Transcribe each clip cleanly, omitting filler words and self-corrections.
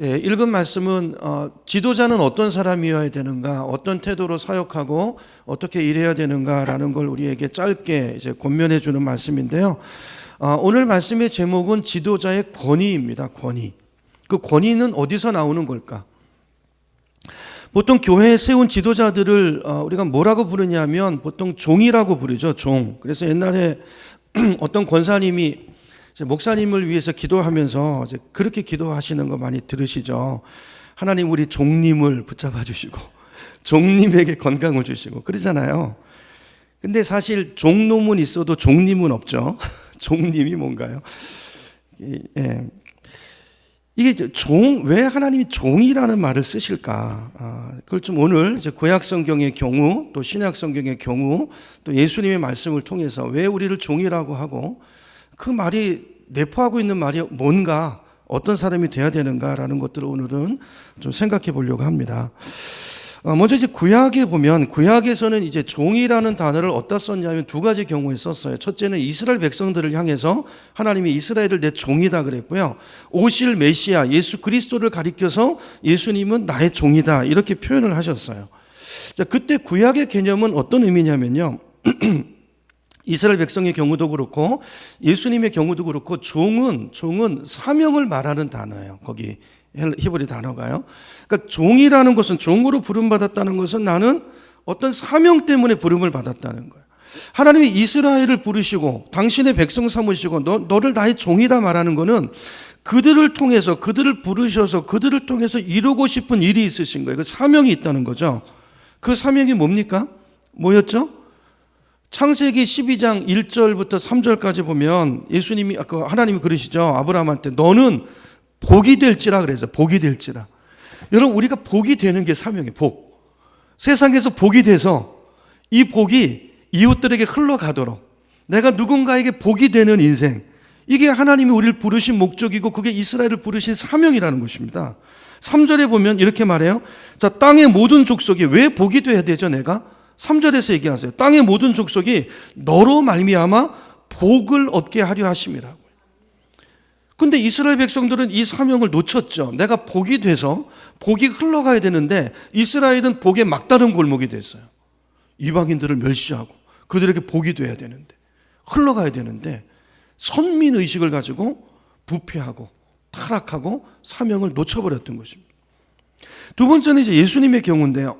예, 읽은 말씀은 지도자는 어떤 사람이어야 되는가, 어떤 태도로 사역하고 어떻게 일해야 되는가라는 걸 우리에게 짧게 이제 권면해 주는 말씀인데요. 오늘 말씀의 제목은 지도자의 권위입니다. 권위. 그 권위는 어디서 나오는 걸까? 보통 교회에 세운 지도자들을 우리가 뭐라고 부르냐면 보통 종이라고 부르죠. 종. 그래서 옛날에 어떤 권사님이 목사님을 위해서 기도하면서 이제 그렇게 기도하시는 거 많이 들으시죠. 하나님 우리 종님을 붙잡아 주시고 종님에게 건강을 주시고 그러잖아요. 근데 사실 종놈은 있어도 종님은 없죠. 종님이 뭔가요? 예. 이게 왜 하나님이 종이라는 말을 쓰실까? 그걸 좀 오늘 이제 구약 성경의 경우, 또 신약 성경의 경우, 또 예수님의 말씀을 통해서 왜 우리를 종이라고 하고 그 말이 내포하고 있는 말이 뭔가, 어떤 사람이 돼야 되는가라는 것들을 오늘은 좀 생각해 보려고 합니다. 먼저 이제 구약에 보면, 구약에서는 이제 종이라는 단어를 어디다 썼냐면 두 가지 경우에 썼어요. 첫째는 이스라엘 백성들을 향해서 하나님이 이스라엘을 내 종이다 그랬고요. 오실 메시아 예수 그리스도를 가리켜서 예수님은 나의 종이다 이렇게 표현을 하셨어요. 자, 그때 구약의 개념은 어떤 의미냐면요. 이스라엘 백성의 경우도 그렇고 예수님의 경우도 그렇고 종은 사명을 말하는 단어예요. 거기 히브리 단어가요. 그러니까 종이라는 것은, 종으로 부름받았다는 것은 나는 어떤 사명 때문에 부름을 받았다는 거예요. 하나님이 이스라엘을 부르시고 당신의 백성 삼으시고 너를 나의 종이다 말하는 것은 그들을 통해서, 그들을 부르셔서 그들을 통해서 이루고 싶은 일이 있으신 거예요. 그 사명이 있다는 거죠. 그 사명이 뭡니까? 뭐였죠? 창세기 12장 1절부터 3절까지 보면 예수님이, 하나님이 그러시죠. 아브라함한테 너는 복이 될지라 그래서, 복이 될지라. 여러분, 우리가 복이 되는 게 사명이에요. 복. 세상에서 복이 돼서 이 복이 이웃들에게 흘러가도록, 내가 누군가에게 복이 되는 인생, 이게 하나님이 우리를 부르신 목적이고 그게 이스라엘을 부르신 사명이라는 것입니다. 3절에 보면 이렇게 말해요. 자, 땅의 모든 족속이, 왜 복이 돼야 되죠 내가? 3절에서 얘기하세요. 땅의 모든 족속이 너로 말미암아 복을 얻게 하려 하심이라고요. 근데 이스라엘 백성들은 이 사명을 놓쳤죠. 내가 복이 돼서 복이 흘러가야 되는데 이스라엘은 복의 막다른 골목이 됐어요. 이방인들을 멸시하고 그들에게 복이 돼야 되는데, 흘러가야 되는데 선민의식을 가지고 부패하고 타락하고 사명을 놓쳐버렸던 것입니다. 두 번째는 이제 예수님의 경우인데요.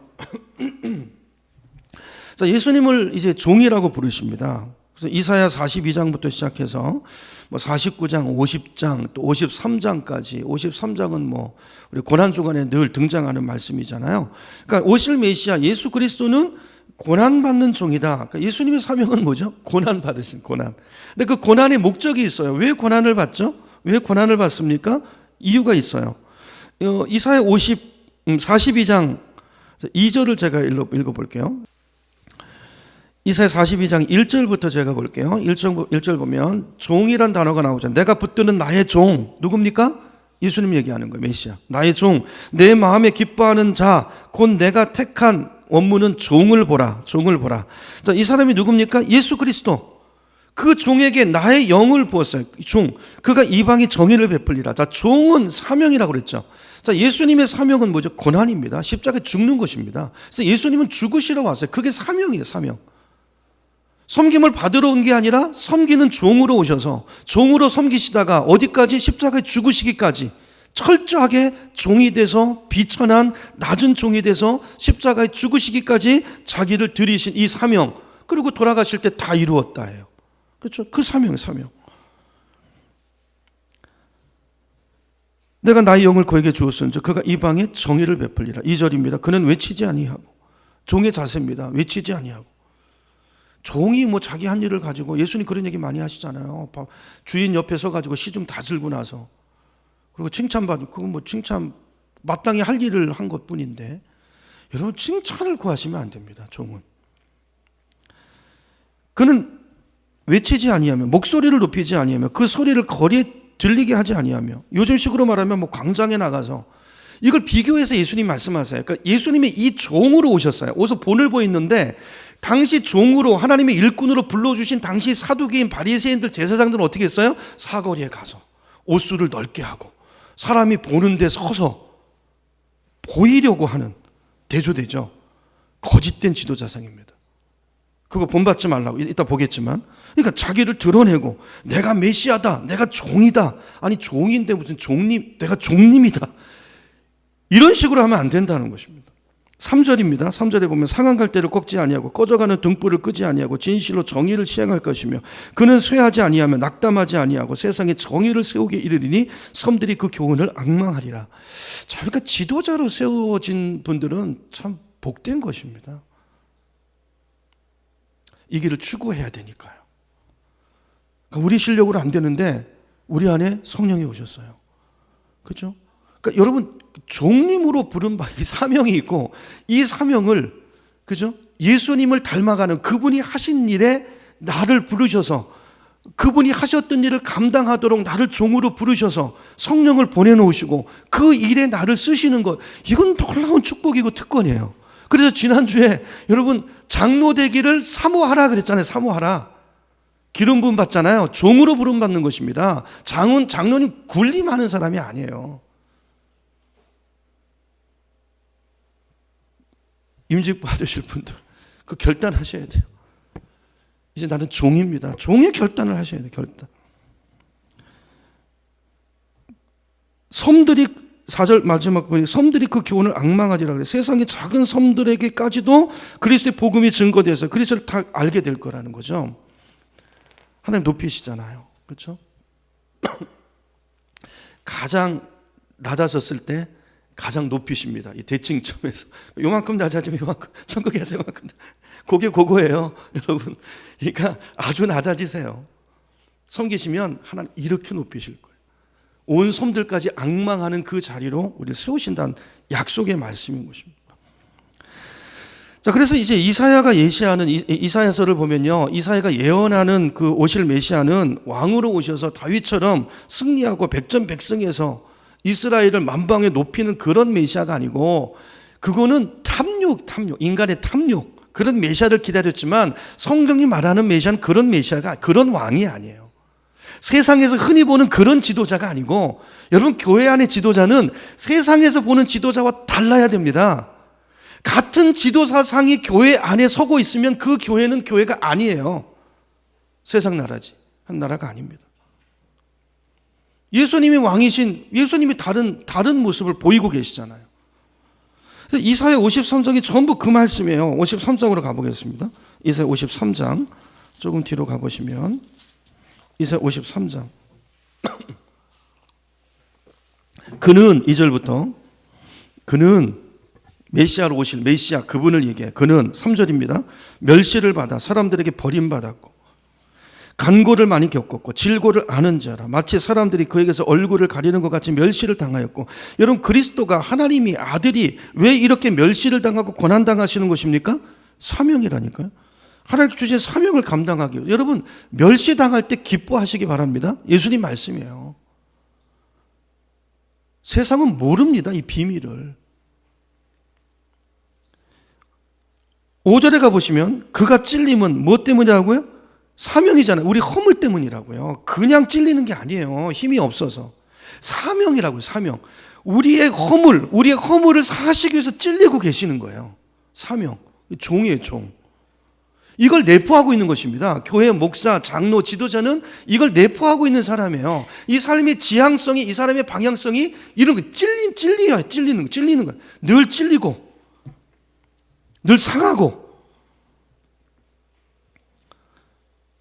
자, 예수님을 이제 종이라고 부르십니다. 그래서 이사야 42장부터 시작해서 49장, 50장, 또 53장까지, 53장은 우리 고난주간에 늘 등장하는 말씀이잖아요. 그러니까 오실 메시아 예수 그리스도는 고난받는 종이다. 그러니까 예수님의 사명은 뭐죠? 고난받으신 고난. 근데 그 고난의 목적이 있어요. 왜 고난을 받죠? 왜 고난을 받습니까? 이유가 있어요. 이사야 42장 2절을 제가 읽어볼게요. 이사야 42장 1절부터 제가 볼게요. 1절 보면 종이란 단어가 나오죠. 내가 붙드는 나의 종, 누굽니까? 예수님 얘기하는 거예요. 메시아. 나의 종, 내 마음에 기뻐하는 자, 곧 내가 택한 원문은 종을 보라. 종을 보라. 자, 이 사람이 누굽니까? 예수 그리스도. 그 종에게 나의 영을 부었어요. 종. 그가 이방이 정의를 베풀리라. 자, 종은 사명이라고 그랬죠. 자, 예수님의 사명은 뭐죠? 고난입니다. 십자가에 죽는 것입니다. 그래서 예수님은 죽으시러 왔어요. 그게 사명이에요, 사명. 섬김을 받으러 온 게 아니라 섬기는 종으로 오셔서 종으로 섬기시다가 어디까지? 십자가에 죽으시기까지 철저하게 종이 돼서, 비천한 낮은 종이 돼서 십자가에 죽으시기까지 자기를 들이신 이 사명, 그리고 돌아가실 때 다 이루었다예요. 그렇죠? 그 사명. 내가 나의 영을 그에게 주었은즉 그가 이방에 정의를 베풀리라. 2절입니다. 그는 외치지 아니하고, 종의 자세입니다. 외치지 아니하고. 종이 자기 한 일을 가지고, 예수님 그런 얘기 많이 하시잖아요. 주인 옆에 서가지고 시 좀 다스리고 나서, 그리고 칭찬받고, 그건 칭찬, 마땅히 할 일을 한 것 뿐인데, 여러분, 칭찬을 구하시면 안 됩니다, 종은. 그는 외치지 아니하며, 목소리를 높이지 아니하며, 그 소리를 거리에 들리게 하지 아니하며, 요즘식으로 말하면 광장에 나가서, 이걸 비교해서 예수님 말씀하세요. 그러니까 예수님이 이 종으로 오셨어요. 오서 본을 보이는데, 당시 종으로, 하나님의 일꾼으로 불러주신 당시 사두개인 바리새인들, 제사장들은 어떻게 했어요? 사거리에 가서 옷수를 넓게 하고 사람이 보는데 서서 보이려고 하는 대조되죠. 거짓된 지도자상입니다. 그거 본받지 말라고 이따 보겠지만, 그러니까 자기를 드러내고 내가 메시아다, 내가 종이다. 아니 종인데 무슨 종님, 내가 종님이다. 이런 식으로 하면 안 된다는 것입니다. 3절입니다. 3절에 보면 상한 갈대를 꺾지 아니하고 꺼져가는 등불을 끄지 아니하고 진실로 정의를 시행할 것이며 그는 쇠하지 아니하며 낙담하지 아니하고 세상에 정의를 세우게 이르리니 섬들이 그 교훈을 앙망하리라. 자, 그러니까 지도자로 세워진 분들은 참 복된 것입니다. 이 길을 추구해야 되니까요. 그러니까 우리 실력으로 안 되는데 우리 안에 성령이 오셨어요. 그렇죠? 그러니까 여러분 종님으로 부른 바 이 사명이 있고 이 사명을 그죠? 예수님을 닮아가는 그분이 하신 일에 나를 부르셔서 그분이 하셨던 일을 감당하도록 나를 종으로 부르셔서 성령을 보내놓으시고 그 일에 나를 쓰시는 것, 이건 놀라운 축복이고 특권이에요. 그래서 지난주에 여러분 장로 되기를 사모하라 그랬잖아요. 사모하라. 기름 부음 받잖아요. 종으로 부름 받는 것입니다. 장로는 군림하는 사람이 아니에요. 임직 받으실 분들 그 결단하셔야 돼요. 이제 나는 종입니다. 종의 결단을 하셔야 돼요. 결단. 섬들이 4절 마지막 보니 섬들이 그 교훈을 앙망하리라 그래요. 세상의 작은 섬들에게까지도 그리스도의 복음이 증거돼서 그리스도를 다 알게 될 거라는 거죠. 하나님 높이시잖아요. 그렇죠? 가장 낮아졌을 때 가장 높이십니다. 이 대칭점에서 요만큼 낮아지면 요만큼 천국에서 요만큼 그게 그거예요, 여러분. 그러니까 아주 낮아지세요. 섬기시면 하나님 이렇게 높이실 거예요. 온 섬들까지 앙망하는 그 자리로 우리를 세우신다는 약속의 말씀인 것입니다. 자, 그래서 이제 이사야가 예시하는 이사야서를 보면요, 이사야가 예언하는 그 오실 메시아는 왕으로 오셔서 다윗처럼 승리하고 백전백승해서 이스라엘을 만방에 높이는 그런 메시아가 아니고, 그거는 탐욕, 인간의 탐욕, 그런 메시아를 기다렸지만 성경이 말하는 메시아는 그런 메시아가, 그런 왕이 아니에요. 세상에서 흔히 보는 그런 지도자가 아니고, 여러분 교회 안의 지도자는 세상에서 보는 지도자와 달라야 됩니다. 같은 지도사상이 교회 안에 서고 있으면 그 교회는 교회가 아니에요. 세상 나라지, 한 나라가 아닙니다. 예수님이 왕이신, 예수님이 다른 모습을 보이고 계시잖아요. 그래서 이사야 53장이 전부 그 말씀이에요. 53장으로 가보겠습니다. 이사야 53장 조금 뒤로 가보시면 이사야 53장 그는 2절부터 그는 메시아로 오실 메시아 그분을 얘기해. 그는 3절입니다. 멸시를 받아 사람들에게 버림받았고 간고를 많이 겪었고 질고를 아는 자라. 마치 사람들이 그에게서 얼굴을 가리는 것 같이 멸시를 당하였고. 여러분 그리스도가 하나님이 아들이 왜 이렇게 멸시를 당하고 고난당하시는 것입니까? 사명이라니까요. 하나님 주신 사명을 감당하기 위해. 여러분 멸시당할 때 기뻐하시기 바랍니다. 예수님 말씀이에요. 세상은 모릅니다, 이 비밀을. 5절에 가보시면 그가 찔림은 뭐 때문이라고요? 사명이잖아요. 우리 허물 때문이라고요. 그냥 찔리는 게 아니에요. 힘이 없어서. 사명이라고요. 사명. 우리의 허물을 사하시기 위해서 찔리고 계시는 거예요. 사명. 종이에요, 종. 이걸 내포하고 있는 것입니다. 교회 목사, 장로, 지도자는 이걸 내포하고 있는 사람이에요. 이 삶의 지향성이, 이 사람의 방향성이 이런 거 찔리는 거예요. 늘 찔리고 늘 상하고.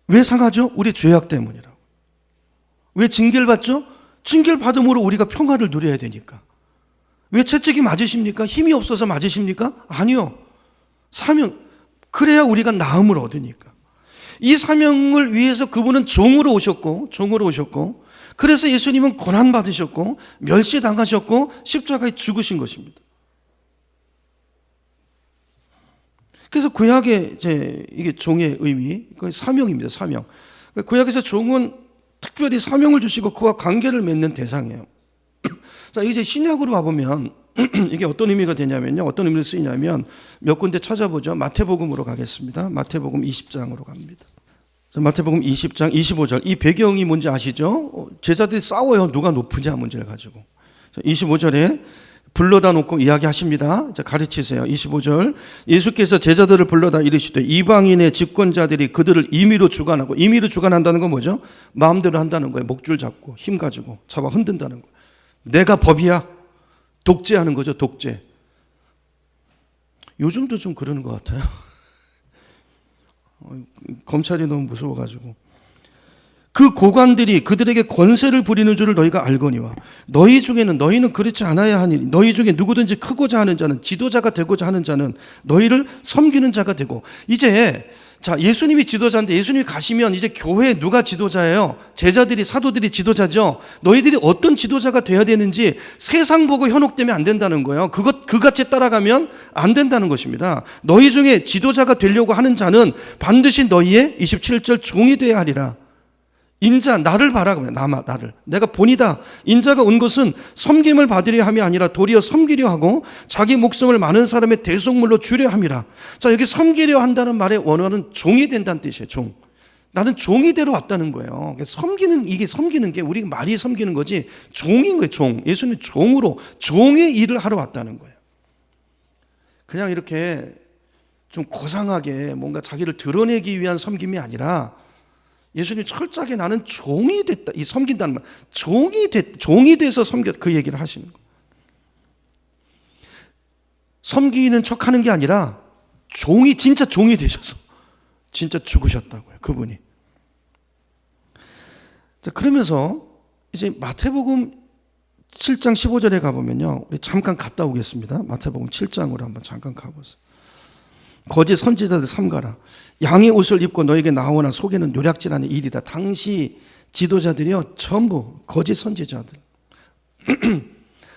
왜 상하죠? 우리 죄악 때문이라고. 왜 징계를 받죠? 징계를 받음으로 우리가 평화를 누려야 되니까. 왜 채찍이 맞으십니까? 힘이 없어서 맞으십니까? 아니요. 사명, 그래야 우리가 나음을 얻으니까. 이 사명을 위해서 그분은 종으로 오셨고, 그래서 예수님은 고난받으셨고, 멸시당하셨고, 십자가에 죽으신 것입니다. 그래서 구약의 이게 종의 의미, 그 사명입니다. 사명. 구약에서 종은 특별히 사명을 주시고 그와 관계를 맺는 대상이에요. 자, 이제 신약으로 와보면 이게 어떤 의미가 되냐면요, 어떤 의미를 쓰이냐면 몇 군데 찾아보죠. 마태복음으로 가겠습니다. 마태복음 20장으로 갑니다. 마태복음 20장 25절. 이 배경이 뭔지 아시죠? 제자들이 싸워요. 누가 높으냐 문제를 가지고. 25절에 불러다 놓고 이야기하십니다. 자, 가르치세요. 25절. 예수께서 제자들을 불러다 이르시되 이방인의 집권자들이 그들을 임의로 주관하고, 임의로 주관한다는 건 뭐죠? 마음대로 한다는 거예요. 목줄 잡고 힘 가지고 잡아 흔든다는 거예요. 내가 법이야. 독재하는 거죠. 독재. 요즘도 좀 그러는 것 같아요. 검찰이 너무 무서워가지고. 그 고관들이 그들에게 권세를 부리는 줄을 너희가 알거니와 너희 중에는, 너희는 그렇지 않아야 하니 너희 중에 누구든지 크고자 하는 자는, 지도자가 되고자 하는 자는 너희를 섬기는 자가 되고. 이제 자, 예수님이 지도자인데 예수님이 가시면 이제 교회에 누가 지도자예요? 제자들이, 사도들이 지도자죠. 너희들이 어떤 지도자가 돼야 되는지 세상 보고 현혹되면 안 된다는 거예요. 그같이 따라가면 안 된다는 것입니다. 너희 중에 지도자가 되려고 하는 자는 반드시 너희의 27절 종이 되어야 하리라. 인자, 나를 봐라. 나를. 내가 본이다. 인자가 온 것은 섬김을 받으려 함이 아니라 도리어 섬기려 하고 자기 목숨을 많은 사람의 대속물로 주려 함이라. 자, 여기 섬기려 한다는 말의 원어는 종이 된다는 뜻이에요. 종. 나는 종이 되러 왔다는 거예요. 이게 섬기는 게 우리 말이 섬기는 거지 종인 거예요. 종. 예수님 종으로, 종의 일을 하러 왔다는 거예요. 그냥 이렇게 좀 고상하게 뭔가 자기를 드러내기 위한 섬김이 아니라 예수님 철저하게 나는 종이 됐다. 이 섬긴다는 말. 종이 돼서 섬겼다. 그 얘기를 하시는 거예요. 섬기는 척 하는 게 아니라 진짜 종이 되셔서 진짜 죽으셨다고요. 그분이. 자, 그러면서 이제 마태복음 7장 15절에 가보면요. 우리 잠깐 갔다 오겠습니다. 마태복음 7장으로 한번 잠깐 가보세요. 거짓 선지자들 삼가라. 양의 옷을 입고 너에게 나오나 속에는 노략질하는 일이다. 당시 지도자들이요, 전부 거짓 선지자들.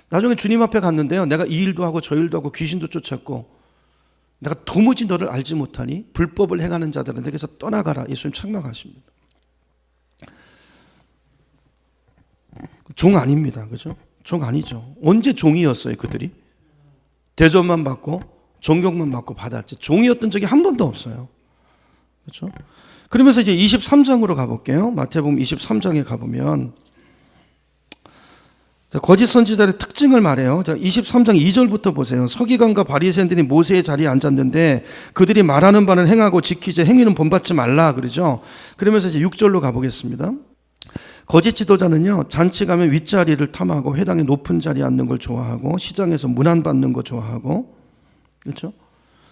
나중에 주님 앞에 갔는데요, 내가 이 일도 하고 저 일도 하고 귀신도 쫓았고 내가 도무지 너를 알지 못하니 불법을 행하는 자들은 내게서 떠나가라. 예수님 책망하십니다. 종 아닙니다. 그죠? 종 아니죠. 언제 종이었어요, 그들이? 대접만 받고 존경만 받고 받았지. 종이었던 적이 한 번도 없어요. 그렇죠? 그러면서 이제 23장으로 가볼게요. 마태복음 23장에 가보면 거짓 선지자의 특징을 말해요. 23장 2절부터 보세요. 서기관과 바리새인들이 모세의 자리에 앉았는데 그들이 말하는 바는 행하고 지키지 행위는 본받지 말라 그러죠. 그러면서 이제 6절로 가보겠습니다. 거짓 지도자는요, 잔치 가면 윗자리를 탐하고 회당의 높은 자리에 앉는 걸 좋아하고 시장에서 문안 받는 거 좋아하고, 그렇죠?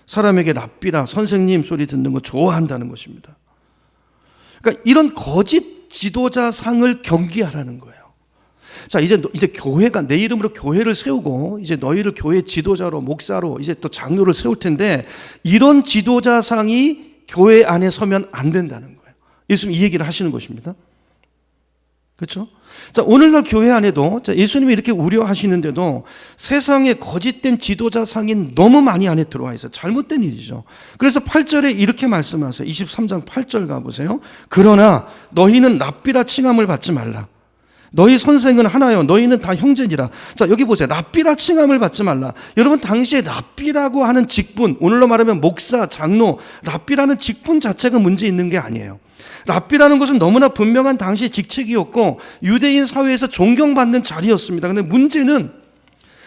사람에게 랍비라, 선생님 소리 듣는 거 좋아한다는 것입니다. 그러니까 이런 거짓 지도자 상을 경계하라는 거예요. 자, 이제 교회가 내 이름으로 교회를 세우고 이제 너희를 교회 지도자로, 목사로, 이제 또 장로를 세울 텐데 이런 지도자 상이 교회 안에 서면 안 된다는 거예요. 예수님 이 얘기를 하시는 것입니다. 그렇죠? 자, 오늘날 교회 안에도 예수님이 이렇게 우려하시는데도 세상에 거짓된 지도자 상이 너무 많이 안에 들어와 있어요. 잘못된 일이죠. 그래서 8절에 이렇게 말씀하세요. 23장 8절 가보세요. 그러나 너희는 랍비라 칭함을 받지 말라. 너희 선생은 하나요. 너희는 다 형제니라. 자, 여기 보세요. 랍비라 칭함을 받지 말라. 여러분, 당시에 랍비라고 하는 직분, 오늘로 말하면 목사, 장로, 랍비라는 직분 자체가 문제 있는 게 아니에요. 랍비라는 것은 너무나 분명한 당시 직책이었고 유대인 사회에서 존경받는 자리였습니다. 그런데 문제는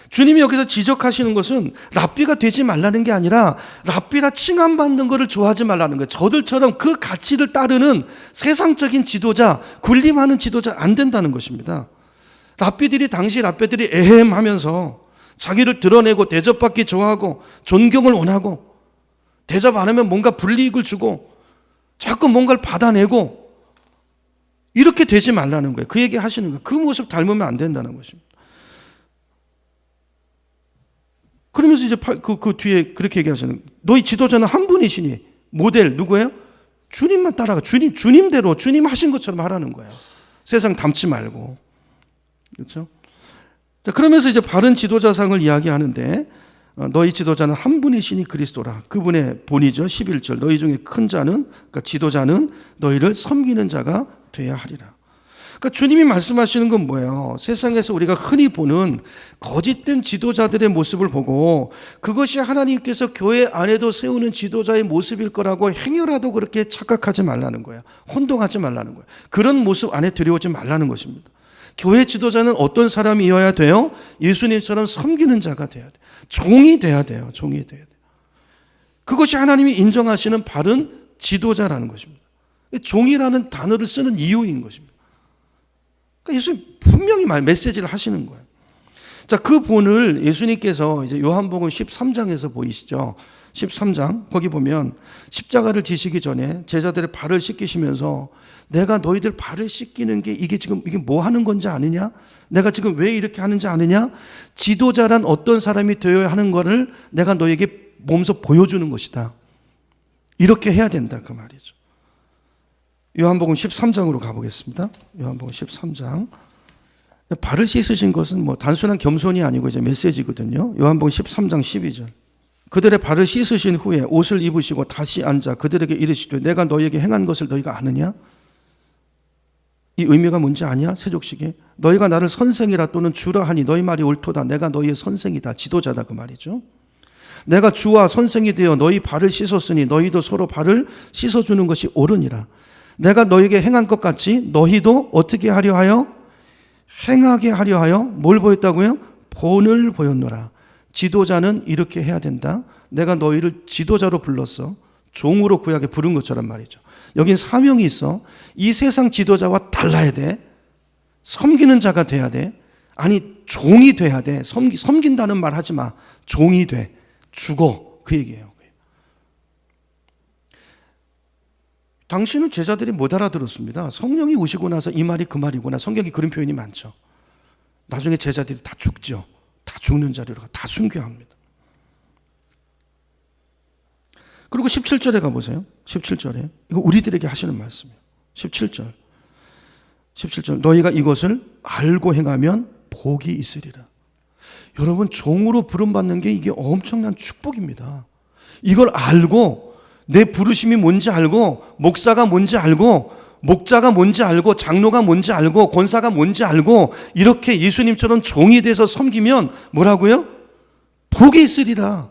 주님이 여기서 지적하시는 것은 랍비가 되지 말라는 게 아니라 랍비라 칭함받는 것을 좋아하지 말라는 거예요. 저들처럼 그 가치를 따르는 세상적인 지도자, 군림하는 지도자 안 된다는 것입니다. 당시 랍비들이 에헴하면서 자기를 드러내고 대접받기 좋아하고 존경을 원하고 대접 안 하면 뭔가 불이익을 주고 자꾸 뭔가를 받아내고 이렇게 되지 말라는 거예요. 그 얘기 하시는 거예요. 그 모습 닮으면 안 된다는 것입니다. 그러면서 이제 그 뒤에 그렇게 얘기하시는 거예요. 너희 지도자는 한 분이시니 모델 누구예요? 주님만 따라가. 주님대로 주님 하신 것처럼 하라는 거예요. 세상 닮지 말고. 그렇죠? 자, 그러면서 이제 바른 지도자상을 이야기하는데 너희 지도자는 한 분이시니 그리스도라. 그분의 본이죠. 11절. 너희 중에 큰 자는, 그러니까 지도자는 너희를 섬기는 자가 돼야 하리라. 그러니까 주님이 말씀하시는 건 뭐예요? 세상에서 우리가 흔히 보는 거짓된 지도자들의 모습을 보고 그것이 하나님께서 교회 안에도 세우는 지도자의 모습일 거라고 행여라도 그렇게 착각하지 말라는 거예요. 혼동하지 말라는 거예요. 그런 모습 안에 들여오지 말라는 것입니다. 교회 지도자는 어떤 사람이어야 돼요? 예수님처럼 섬기는 자가 돼야 돼요. 종이 돼야 돼요. 종이 돼야 돼요. 그것이 하나님이 인정하시는 바른 지도자라는 것입니다. 종이라는 단어를 쓰는 이유인 것입니다. 그러니까 예수님 분명히 메시지를 하시는 거예요. 자, 그 본을 예수님께서 이제 요한복음 13장에서 보이시죠? 13장 거기 보면 십자가를 지시기 전에 제자들의 발을 씻기시면서 내가 너희들 발을 씻기는 게 이게 뭐 하는 건지 아느냐? 내가 지금 왜 이렇게 하는지 아느냐? 지도자란 어떤 사람이 되어야 하는 거를 내가 너에게 몸소 보여주는 것이다. 이렇게 해야 된다 그 말이죠. 요한복음 13장으로 가보겠습니다. 요한복음 13장. 발을 씻으신 것은 뭐 단순한 겸손이 아니고 이제 메시지거든요. 요한복음 13장 12절. 그들의 발을 씻으신 후에 옷을 입으시고 다시 앉아 그들에게 이르시되 내가 너희에게 행한 것을 너희가 아느냐? 이 의미가 뭔지 아냐? 세족식에 너희가 나를 선생이라 또는 주라 하니 너희 말이 옳도다. 내가 너희의 선생이다. 지도자다 그 말이죠. 내가 주와 선생이 되어 너희 발을 씻었으니 너희도 서로 발을 씻어주는 것이 옳으니라. 내가 너희에게 행한 것 같이 너희도 어떻게 하려 하여? 행하게 하려 하여 뭘 보였다고요? 본을 보였노라. 지도자는 이렇게 해야 된다. 내가 너희를 지도자로 불렀어. 종으로 구약에 부른 것처럼 말이죠. 여긴 사명이 있어. 이 세상 지도자와 달라야 돼. 섬기는 자가 돼야 돼. 아니 종이 돼야 돼. 섬긴다는 말 하지 마. 종이 돼. 죽어. 그 얘기예요. 당신은 제자들이 못 알아들었습니다. 성령이 오시고 나서 이 말이 그 말이구나. 성경에 그런 표현이 많죠. 나중에 제자들이 다 죽죠. 다 죽는 자리로 다 순교합니다. 그리고 17절에 가보세요. 17절에. 이거 우리들에게 하시는 말씀이에요. 17절. 너희가 이것을 알고 행하면 복이 있으리라. 여러분 종으로 부름받는 게 이게 엄청난 축복입니다. 이걸 알고 내 부르심이 뭔지 알고 목사가 뭔지 알고 목자가 뭔지 알고 장로가 뭔지 알고 권사가 뭔지 알고 이렇게 예수님처럼 종이 돼서 섬기면 뭐라고요? 복이 있으리라.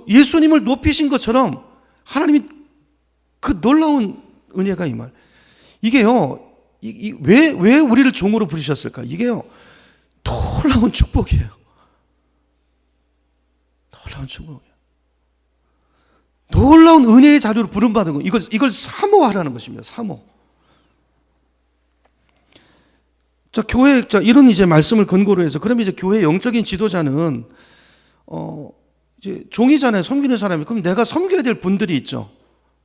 예수님을 높이신 것처럼 하나님이 그 놀라운 은혜가 이 말. 이게요. 왜 우리를 종으로 부르셨을까? 이게요. 놀라운 축복이에요. 놀라운 축복이에요. 놀라운 은혜의 자료로 부름받은 거. 이걸 사모하라는 것입니다. 사모. 자, 이런 이제 말씀을 근거로 해서 그러면 이제 교회 영적인 지도자는 이제 종이잖아요. 섬기는 사람이. 그럼 내가 섬겨야 될 분들이 있죠.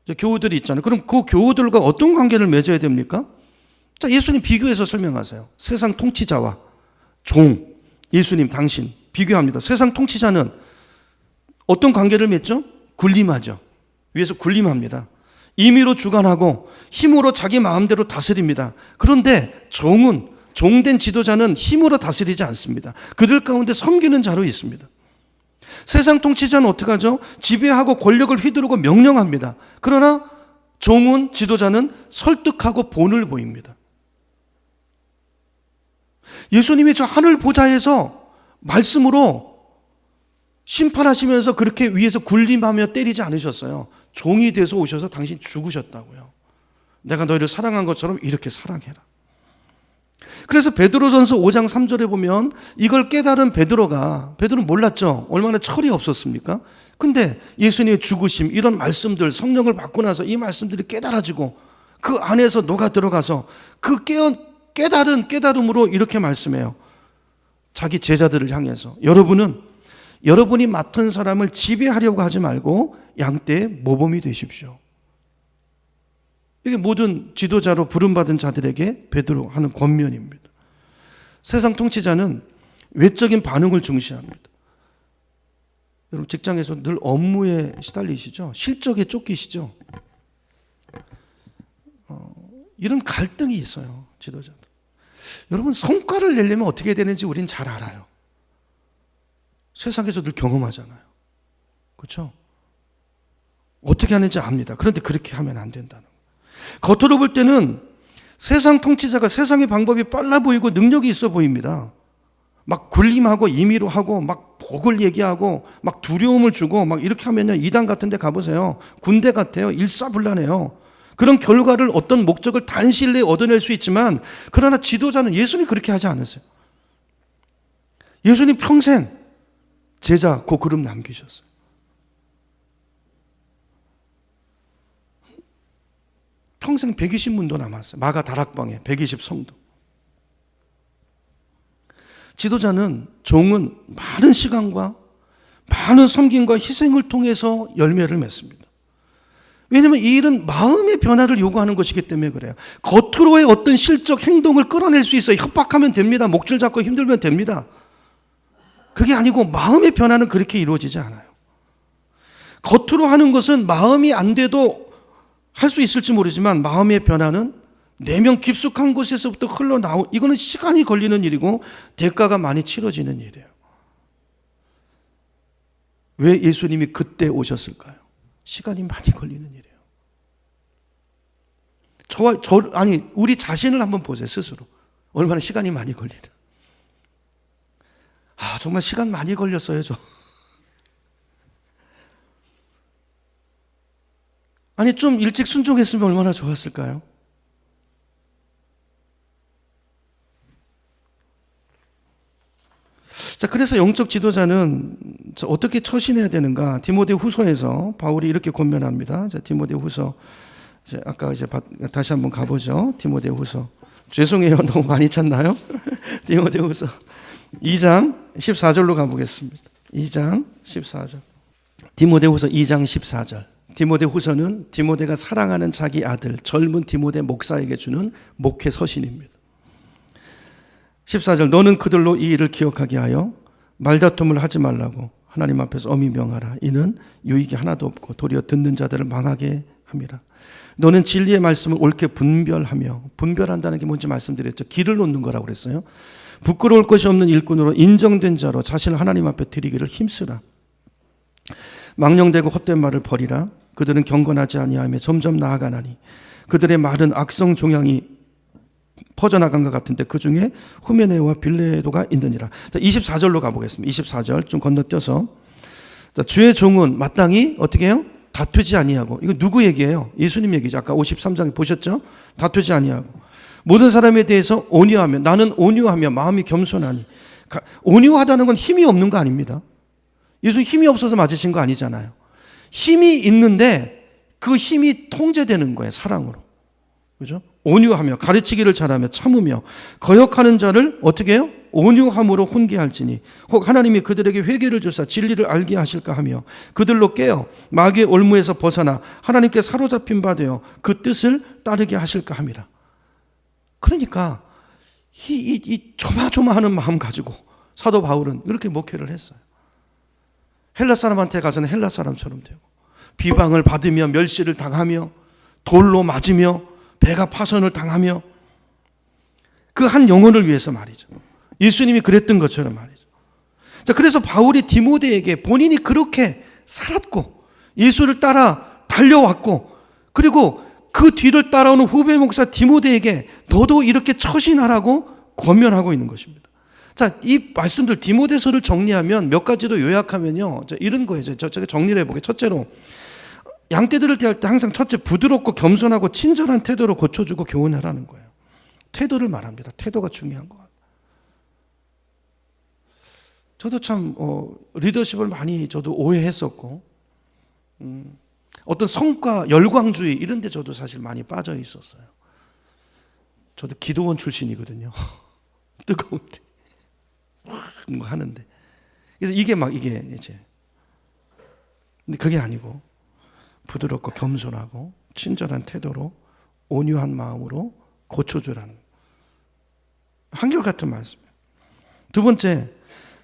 이제 교우들이 있잖아요. 그럼 그 교우들과 어떤 관계를 맺어야 됩니까? 자, 예수님 비교해서 설명하세요. 세상 통치자와 종, 예수님 당신 비교합니다. 세상 통치자는 어떤 관계를 맺죠? 군림하죠. 위에서 군림합니다. 임의로 주관하고 힘으로 자기 마음대로 다스립니다. 그런데 종된 지도자는 힘으로 다스리지 않습니다. 그들 가운데 섬기는 자로 있습니다. 세상 통치자는 어떻게 하죠? 지배하고 권력을 휘두르고 명령합니다. 그러나 지도자는 설득하고 본을 보입니다. 예수님이 저 하늘 보좌에서 말씀으로 심판하시면서 그렇게 위에서 군림하며 때리지 않으셨어요. 종이 돼서 오셔서 당신 죽으셨다고요. 내가 너희를 사랑한 것처럼 이렇게 사랑해라. 그래서 베드로전서 5장 3절에 보면 이걸 깨달은 베드로는 몰랐죠. 얼마나 철이 없었습니까? 근데 예수님의 죽으심 이런 말씀들 성령을 받고 나서 이 말씀들이 깨달아지고 그 안에서 녹아 들어가서 그 깨달은 깨달음으로 이렇게 말씀해요. 자기 제자들을 향해서 여러분이 맡은 사람을 지배하려고 하지 말고 양떼의 모범이 되십시오. 이게 모든 지도자로 부름받은 자들에게 베드로 하는 권면입니다. 세상 통치자는 외적인 반응을 중시합니다. 여러분 직장에서 늘 업무에 시달리시죠? 실적에 쫓기시죠? 이런 갈등이 있어요. 지도자들. 여러분 성과를 내려면 어떻게 되는지 우린 잘 알아요. 세상에서 늘 경험하잖아요. 그렇죠? 어떻게 하는지 압니다. 그런데 그렇게 하면 안 된다는 거예요. 겉으로 볼 때는 세상 통치자가 세상의 방법이 빨라 보이고 능력이 있어 보입니다. 막 군림하고 임의로 하고 막 복을 얘기하고 막 두려움을 주고 막 이렇게 하면요 이단 같은 데 가보세요. 군대 같아요. 일사불란해요. 그런 결과를 어떤 목적을 단시일 내에 얻어낼 수 있지만 그러나 지도자는 예수님 그렇게 하지 않으세요. 예수님 평생 제자 그 그룹 남기셨어요. 평생 120문도 남았어요. 마가 다락방에 120 성도. 지도자는 종은 많은 시간과 많은 섬김과 희생을 통해서 열매를 맺습니다. 왜냐하면 이 일은 마음의 변화를 요구하는 것이기 때문에 그래요. 겉으로의 어떤 실적 행동을 끌어낼 수 있어요. 협박하면 됩니다. 목줄 잡고 힘들면 됩니다. 그게 아니고 마음의 변화는 그렇게 이루어지지 않아요. 겉으로 하는 것은 마음이 안 돼도 할 수 있을지 모르지만 마음의 변화는 내면 깊숙한 곳에서부터 흘러나오, 이거는 시간이 걸리는 일이고 대가가 많이 치러지는 일이에요. 왜 예수님이 그때 오셨을까요? 시간이 많이 걸리는 일이에요. 우리 자신을 한번 보세요, 스스로. 얼마나 시간이 많이 걸리나. 정말 시간 많이 걸렸어요, 저. 아니, 좀 일찍 순종했으면 얼마나 좋았을까요? 자, 그래서 영적 지도자는 어떻게 처신해야 되는가? 디모데 후서에서 바울이 이렇게 권면합니다. 자, 디모데 후서. 아까 다시 한번 가보죠. 디모데 후서. 죄송해요. 너무 많이 찾나요? 디모데 후서. 2장 14절로 가보겠습니다. 2장 14절. 디모데 후서 2장 14절. 디모데 후서는 디모데가 사랑하는 자기 아들 젊은 디모데 목사에게 주는 목회 서신입니다. 14절. 너는 그들로 이 일을 기억하게 하여 말다툼을 하지 말라고 하나님 앞에서 엄히 명하라. 이는 유익이 하나도 없고 도리어 듣는 자들을 망하게 함이라. 너는 진리의 말씀을 옳게 분별하며, 분별한다는 게 뭔지 말씀드렸죠. 길을 놓는 거라고 그랬어요. 부끄러울 것이 없는 일꾼으로 인정된 자로 자신을 하나님 앞에 드리기를 힘쓰라. 망령되고 헛된 말을 버리라. 그들은 경건하지 아니하며 점점 나아가나니 그들의 말은 악성 종양이 퍼져나간 것 같은데 그 중에 후메네오와 빌레도가 있느니라. 자, 24절로 가보겠습니다. 24절 좀 건너뛰어서. 자, 주의 종은 마땅히 어떻게 해요? 다투지 아니하고. 이거 누구 얘기예요? 예수님 얘기죠. 아까 53장에 보셨죠? 다투지 아니하고. 모든 사람에 대해서 온유하며, 나는 온유하며 마음이 겸손하니. 온유하다는 건 힘이 없는 거 아닙니다. 예수 힘이 없어서 맞으신 거 아니잖아요. 힘이 있는데 그 힘이 통제되는 거예요. 사랑으로. 그죠? 온유하며 가르치기를 잘하며 참으며 거역하는 자를 어떻게 해요? 온유함으로 훈계할지니 혹 하나님이 그들에게 회개를 주사 진리를 알게 하실까 하며 그들로 깨어 마귀의 올무에서 벗어나 하나님께 사로잡힌 바 되어 그 뜻을 따르게 하실까 함이라. 그러니까 이 조마조마하는 마음 가지고 사도 바울은 이렇게 목회를 했어요. 헬라 사람한테 가서는 헬라 사람처럼 되고 비방을 받으며 멸시를 당하며 돌로 맞으며 배가 파손을 당하며 그 한 영혼을 위해서 말이죠. 예수님이 그랬던 것처럼 말이죠. 자, 그래서 바울이 디모데에게 본인이 그렇게 살았고 예수를 따라 달려왔고 그리고 그 뒤를 따라오는 후배 목사 디모데에게 너도 이렇게 처신하라고 권면하고 있는 것입니다. 자, 이 말씀들 디모데서를 정리하면 몇 가지로 요약하면요. 이런 거예요. 제가 정리를 해볼게요. 첫째로 양떼들을 대할 때 항상 첫째 부드럽고 겸손하고 친절한 태도로 고쳐주고 교훈하라는 거예요. 태도를 말합니다. 태도가 중요한 것 같아요. 저도 참 리더십을 많이 저도 오해했었고 어떤 성과 열광주의 이런 데 저도 사실 많이 빠져 있었어요. 저도 기도원 출신이거든요. 뜨거운데 뭐 하는데 그래서 이게 이제 근데 그게 아니고 부드럽고 겸손하고 친절한 태도로 온유한 마음으로 고쳐주라는 한결같은 말씀이에요. 두 번째,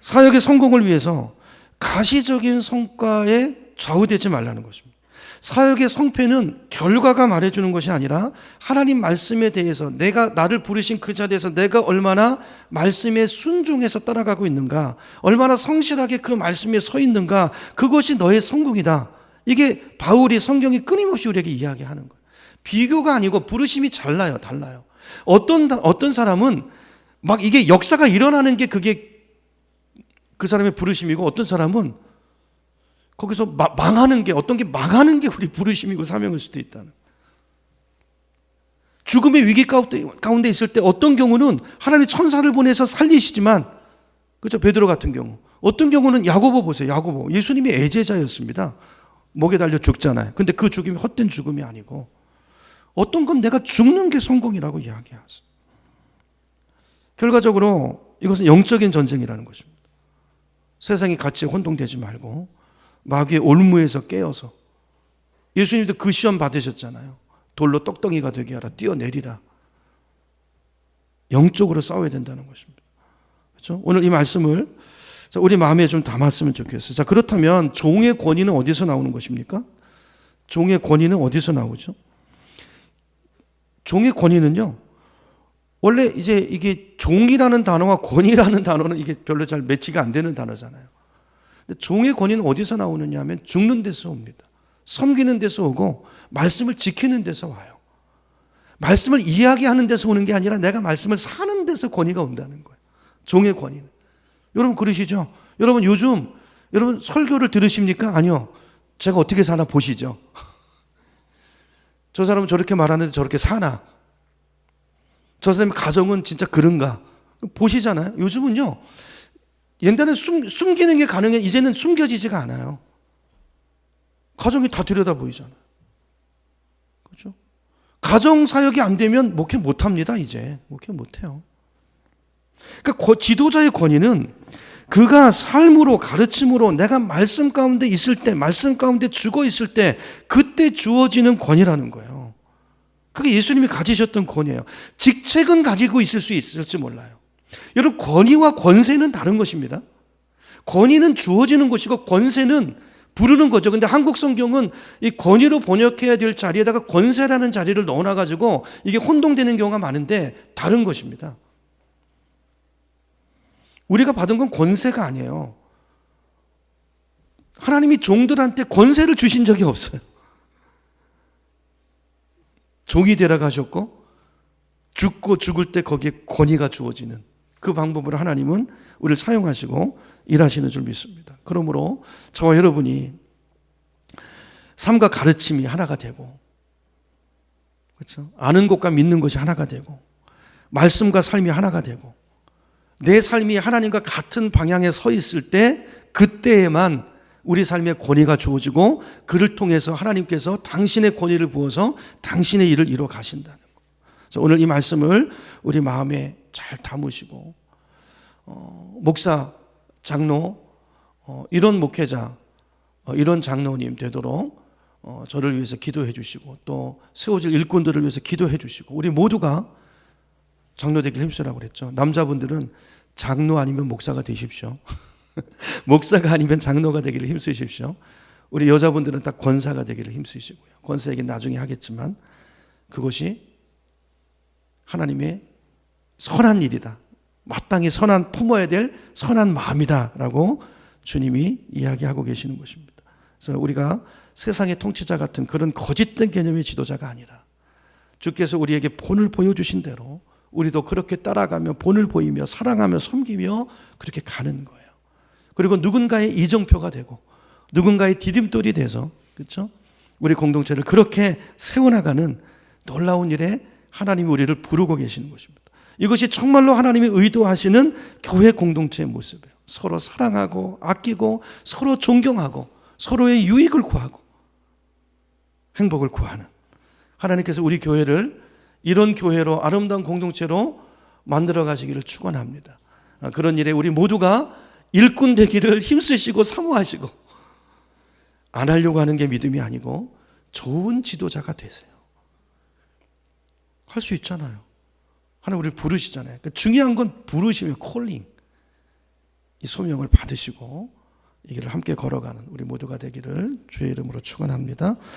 사역의 성공을 위해서 가시적인 성과에 좌우되지 말라는 것입니다. 사역의 성패는 결과가 말해주는 것이 아니라 하나님 말씀에 대해서 내가 나를 부르신 그 자리에서 내가 얼마나 말씀에 순종해서 따라가고 있는가, 얼마나 성실하게 그 말씀에 서 있는가, 그것이 너의 성공이다. 이게 바울이 성경이 끊임없이 우리에게 이야기하는 거예요. 비교가 아니고 부르심이 달라요. 어떤 사람은 막 이게 역사가 일어나는 게 그게 그 사람의 부르심이고 어떤 사람은 거기서 망하는 게 어떤 게 망하는 게 우리 부르심이고 사명일 수도 있다는. 죽음의 위기 가운데 있을 때 어떤 경우는 하나님이 천사를 보내서 살리시지만, 그렇죠? 베드로 같은 경우. 어떤 경우는 야고보 보세요. 야고보. 예수님이 애제자였습니다. 목에 달려 죽잖아요. 근데 그 죽음이 헛된 죽음이 아니고 어떤 건 내가 죽는 게 성공이라고 이야기하죠. 결과적으로 이것은 영적인 전쟁이라는 것입니다. 세상이 같이 혼동되지 말고 마귀의 올무에서 깨어서, 예수님도 그 시험 받으셨잖아요. 돌로 떡덩이가 되게 하라, 뛰어내리라. 영적으로 싸워야 된다는 것입니다. 그렇죠? 오늘 이 말씀을 우리 마음에 좀 담았으면 좋겠어요. 자, 그렇다면 종의 권위는 어디서 나오는 것입니까? 종의 권위는 어디서 나오죠? 종의 권위는요, 원래 이제 이게 종이라는 단어와 권위라는 단어는 이게 별로 잘 매치가 안 되는 단어잖아요. 근데 종의 권위는 어디서 나오느냐 하면 죽는 데서 옵니다. 섬기는 데서 오고 말씀을 지키는 데서 와요. 말씀을 이야기하는 데서 오는 게 아니라 내가 말씀을 사는 데서 권위가 온다는 거예요. 종의 권위는. 여러분 그러시죠? 요즘 여러분 설교를 들으십니까? 아니요. 제가 어떻게 사나 보시죠. 저 사람은 저렇게 말하는데 저렇게 사나? 저 사람의 가정은 진짜 그런가? 보시잖아요. 요즘은요, 옛날에는 숨기는 게 가능해. 이제는 숨겨지지가 않아요. 가정이 다 들여다 보이잖아요. 그렇죠? 가정 사역이 안 되면 목회 못 합니다. 이제 목회 못 해요. 그러니까 지도자의 권위는 그가 삶으로, 가르침으로, 내가 말씀 가운데 있을 때, 말씀 가운데 죽어 있을 때, 그때 주어지는 권위라는 거예요. 그게 예수님이 가지셨던 권위예요. 직책은 가지고 있을 수 있을지 몰라요. 여러분, 권위와 권세는 다른 것입니다. 권위는 주어지는 것이고 권세는 부르는 거죠. 근데 한국 성경은 이 권위로 번역해야 될 자리에다가 권세라는 자리를 넣어놔가지고 이게 혼동되는 경우가 많은데 다른 것입니다. 우리가 받은 건 권세가 아니에요. 하나님이 종들한테 권세를 주신 적이 없어요. 종이 되라 하셨고 죽고 죽을 때 거기에 권위가 주어지는 그 방법으로 하나님은 우리를 사용하시고 일하시는 줄 믿습니다. 그러므로 저와 여러분이 삶과 가르침이 하나가 되고, 그렇죠? 아는 것과 믿는 것이 하나가 되고, 말씀과 삶이 하나가 되고, 내 삶이 하나님과 같은 방향에 서 있을 때 그때에만 우리 삶의 권위가 주어지고 그를 통해서 하나님께서 당신의 권위를 부어서 당신의 일을 이루어 가신다는 거. 오늘 이 말씀을 우리 마음에 잘 담으시고 목사, 장로, 이런 목회자, 이런 장로님 되도록 저를 위해서 기도해 주시고 또 세워질 일꾼들을 위해서 기도해 주시고 우리 모두가 장로 되길 힘쓰라고 그랬죠. 남자분들은 장로 아니면 목사가 되십시오. 목사가 아니면 장로가 되기를 힘쓰십시오. 우리 여자분들은 딱 권사가 되기를 힘쓰시고요. 권사 얘기는 나중에 하겠지만 그것이 하나님의 선한 일이다. 마땅히 품어야 될 선한 마음이다라고 주님이 이야기하고 계시는 것입니다. 그래서 우리가 세상의 통치자 같은 그런 거짓된 개념의 지도자가 아니라 주께서 우리에게 본을 보여주신 대로 우리도 그렇게 따라가며 본을 보이며 사랑하며 섬기며 그렇게 가는 거예요. 그리고 누군가의 이정표가 되고 누군가의 디딤돌이 돼서, 그렇죠? 우리 공동체를 그렇게 세워나가는 놀라운 일에 하나님이 우리를 부르고 계시는 것입니다. 이것이 정말로 하나님이 의도하시는 교회 공동체의 모습이에요. 서로 사랑하고 아끼고 서로 존경하고 서로의 유익을 구하고 행복을 구하는 하나님께서 우리 교회를 이런 교회로 아름다운 공동체로 만들어 가시기를 축원합니다. 그런 일에 우리 모두가 일꾼 되기를 힘쓰시고 사모하시고 안 하려고 하는 게 믿음이 아니고 좋은 지도자가 되세요. 할 수 있잖아요. 하나님 우리를 부르시잖아요. 그러니까 중요한 건 부르시며 콜링, 이 소명을 받으시고 이 길을 함께 걸어가는 우리 모두가 되기를 주의 이름으로 축원합니다.